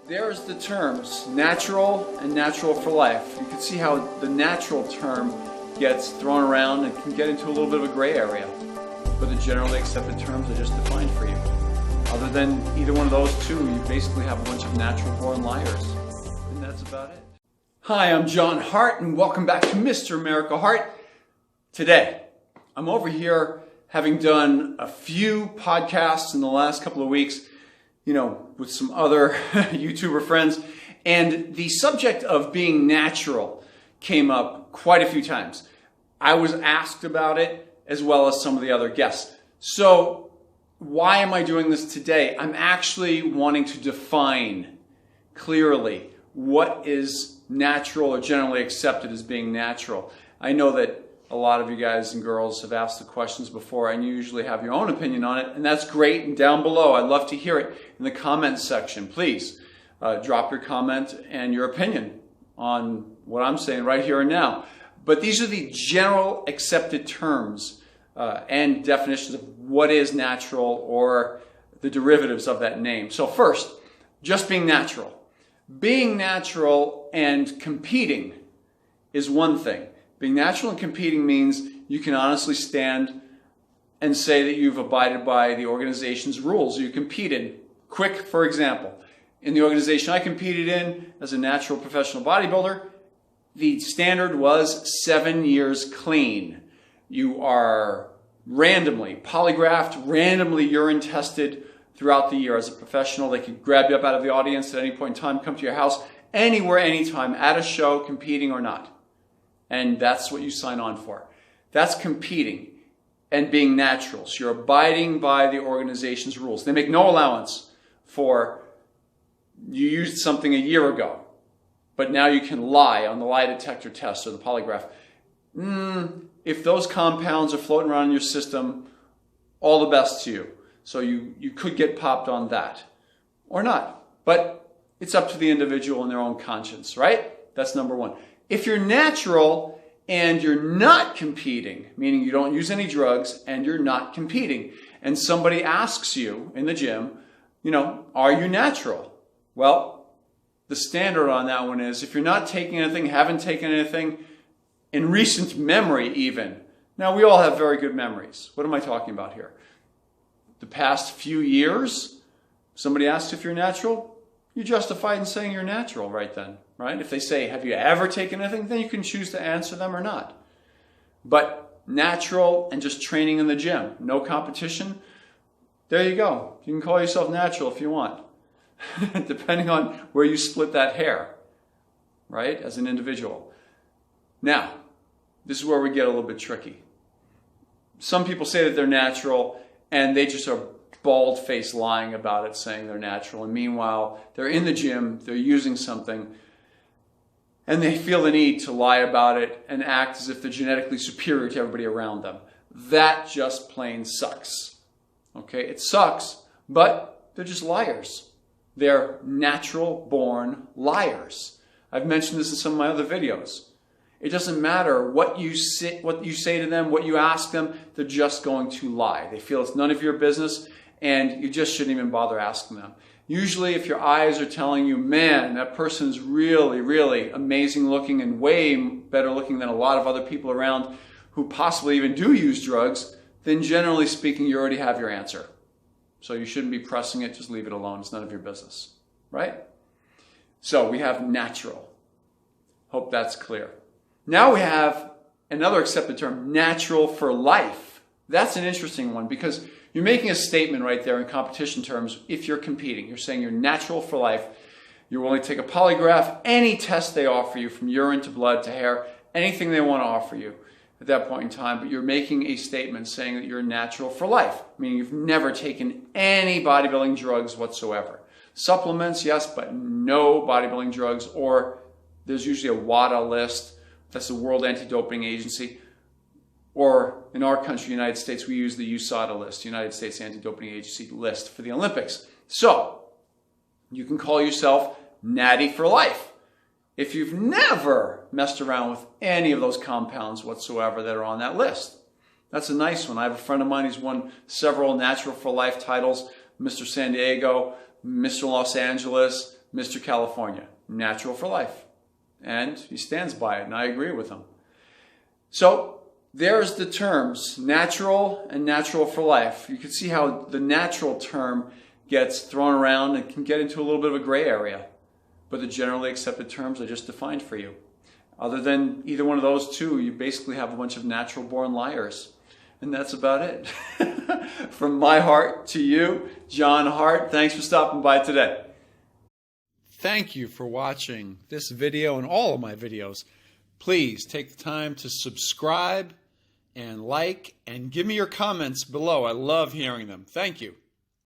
There's the terms natural and natural for life. You can see how the natural term gets thrown around and can get into a little bit of a gray area. But the generally accepted terms are just defined for you. Other than either one of those two, you basically have a bunch of natural born liars. And that's about it. Hi, I'm John Hart and welcome back to Mr. America Hart. Today, I'm over here having done a few podcasts in the last couple of weeks, with some other YouTuber friends, and the subject of being natural came up quite a few times. I was asked about it as well as some of the other guests. So why am I doing this today? I'm actually wanting to define clearly what is natural or generally accepted as being natural. I know that a lot of you guys and girls have asked the questions before and you usually have your own opinion on it, and that's great. And down below, I'd love to hear it in the comments section. Please drop your comment and your opinion on what I'm saying right here and now. But these are the general accepted terms and definitions of what is natural or the derivatives of that name. So first, just being natural. Being natural and competing is one thing. Being natural and competing means you can honestly stand and say that you've abided by the organization's rules you compete in. Quick, for example, in the organization I competed in as a natural professional bodybuilder, the standard was 7 years clean. You are randomly polygraphed, randomly urine tested throughout the year as a professional. They could grab you up out of the audience at any point in time, come to your house, anywhere, anytime, at a show, competing or not. And that's what you sign on for. That's competing and being natural. So you're abiding by the organization's rules. They make no allowance for you used something a year ago, but now you can lie on the lie detector test or the polygraph. If those compounds are floating around in your system, all the best to you. So you could get popped on that or not. But it's up to the individual and their own conscience, right? That's number one. If you're natural and you're not competing, meaning you don't use any drugs and you're not competing, and somebody asks you in the gym, are you natural? Well, the standard on that one is if you're not taking anything, haven't taken anything in recent memory even. Now, we all have very good memories. What am I talking about here? The past few years, somebody asks if you're natural, you're justified in saying you're natural right then, right? If they say, have you ever taken anything? Then you can choose to answer them or not. But natural and just training in the gym, no competition, there you go. You can call yourself natural if you want, depending on where you split that hair, right, as an individual. Now, this is where we get a little bit tricky. Some people say that they're natural and they just are bald-faced lying about it, saying they're natural. And meanwhile, they're in the gym, they're using something, and they feel the need to lie about it and act as if they're genetically superior to everybody around them. That just plain sucks. Okay, it sucks, but they're just liars. They're natural-born liars. I've mentioned this in some of my other videos. It doesn't matter what you say to them, what you ask them, they're just going to lie. They feel it's none of your business, and you just shouldn't even bother asking them. Usually if your eyes are telling you, man, that person's really, really amazing looking and way better looking than a lot of other people around who possibly even do use drugs, then generally speaking, you already have your answer. So you shouldn't be pressing it, just leave it alone. It's none of your business, right? So we have natural. Hope that's clear. Now we have another accepted term, natural for life. That's an interesting one because you're making a statement right there in competition terms if you're competing. You're saying you're natural for life. You're willing to take a polygraph, any test they offer you, from urine to blood to hair, anything they want to offer you at that point in time. But you're making a statement saying that you're natural for life, meaning you've never taken any bodybuilding drugs whatsoever. Supplements, yes, but no bodybuilding drugs, or there's usually a WADA list. That's the World Anti-Doping Agency. Or in our country, United States, we use the USADA list, United States Anti-Doping Agency list for the Olympics. So you can call yourself Natty for life if you've never messed around with any of those compounds whatsoever that are on that list. That's a nice one. I have a friend of mine who's won several Natural for Life titles, Mr. San Diego, Mr. Los Angeles, Mr. California, natural for life. And he stands by it, and I agree with him. So there's the terms, natural and natural for life. You can see how the natural term gets thrown around and can get into a little bit of a gray area. But the generally accepted terms I just defined for you. Other than either one of those two, you basically have a bunch of natural-born liars. And that's about it. From my heart to you, John Hart, thanks for stopping by today. Thank you for watching this video and all of my videos. Please take the time to subscribe and like and give me your comments below. I love hearing them. Thank you.